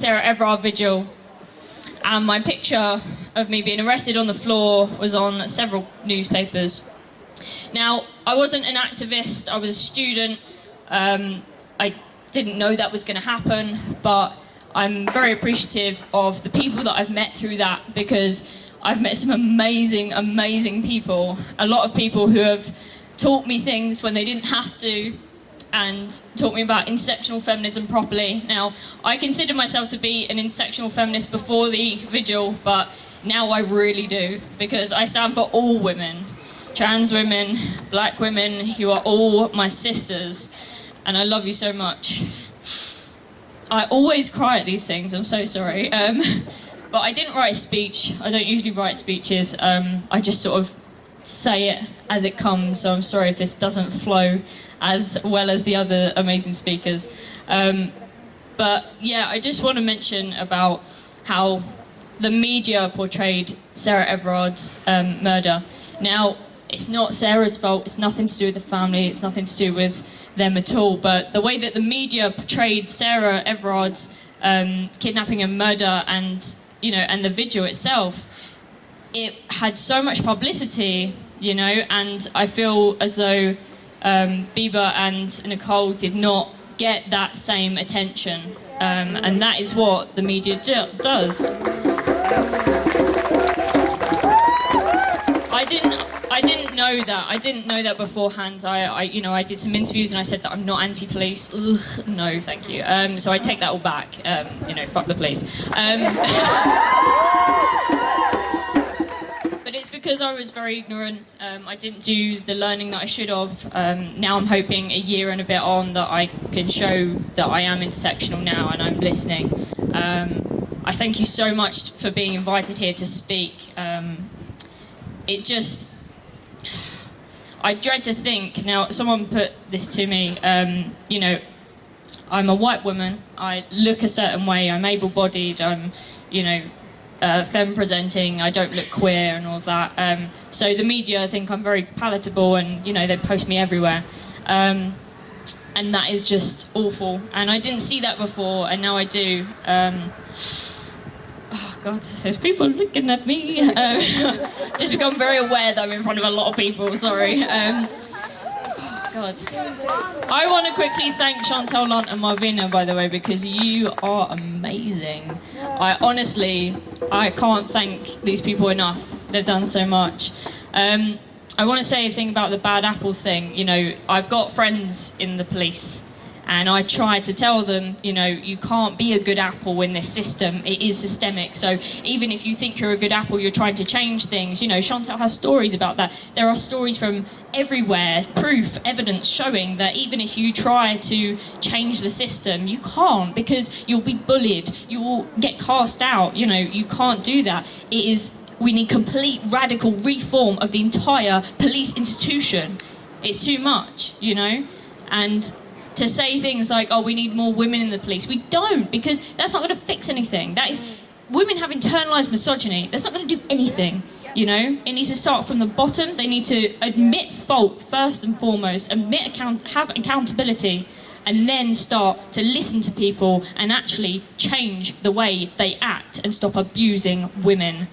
Sarah Everard vigil, and my picture of me being arrested on the floor was on several newspapers. Now, I wasn't an activist, I was a student. I didn't know that was going to happen, but I'm very appreciative of the people that I've met through that, because I've met some amazing, amazing people. A lot of people who have taught me things when they didn't have to, and taught me about intersectional feminism properly. Now, I consider myself to be an intersectional feminist before the vigil, but now I really do, because I stand for all women. Trans women, black women, you are all my sisters, and I love you so much. I always cry at these things, I'm so sorry. But I didn't write a speech. I don't usually write speeches. I just sort of say it as it comes, so I'm sorry if this doesn't flow as well as the other amazing speakers. But yeah, I just want to mention about how the media portrayed Sarah Everard's murder. Now, it's not Sarah's fault, it's nothing to do with the family, it's nothing to do with them at all, but the way that the media portrayed Sarah Everard's kidnapping and murder, and and the vigil itself, it had so much publicity, and I feel as though Bibaa and Nicole did not get that same attention, and that is what the media does. I didn't know that. I didn't know that beforehand. I did some interviews and I said that I'm not anti-police. Ugh, no, thank you. So I take that all back. Fuck the police. But it's because I was very ignorant. I didn't do the learning that I should have. Now I'm hoping a year and a bit on that I can show that I am intersectional now and I'm listening. I thank you so much for being invited here to speak. I dread to think, now someone put this to me, I'm a white woman, I look a certain way, I'm able-bodied, I'm, femme-presenting, I don't look queer and all of that. So the media think I'm very palatable and, they post me everywhere. And that is just awful. And I didn't see that before, and now I do. Oh God, there's people looking at me. Just become very aware that I'm in front of a lot of people, sorry. Oh God. I want to quickly thank Chantal Lunt and Marvina, by the way, because you are amazing. I can't thank these people enough. They've done so much. I want to say a thing about the bad apple thing. I've got friends in the police, and I tried to tell them, you can't be a good apple in this system. It is systemic. So even if you think you're a good apple, you're trying to change things. Chantal has stories about that. There are stories from everywhere, proof, evidence showing that even if you try to change the system, you can't, because you'll be bullied. You will get cast out. You can't do that. We need complete radical reform of the entire police institution. It's too much, and to say things like, oh, we need more women in the police. We don't, because that's not going to fix anything. Women have internalized misogyny. That's not going to do anything, It needs to start from the bottom. They need to admit fault first and foremost, have accountability, and then start to listen to people and actually change the way they act and stop abusing women.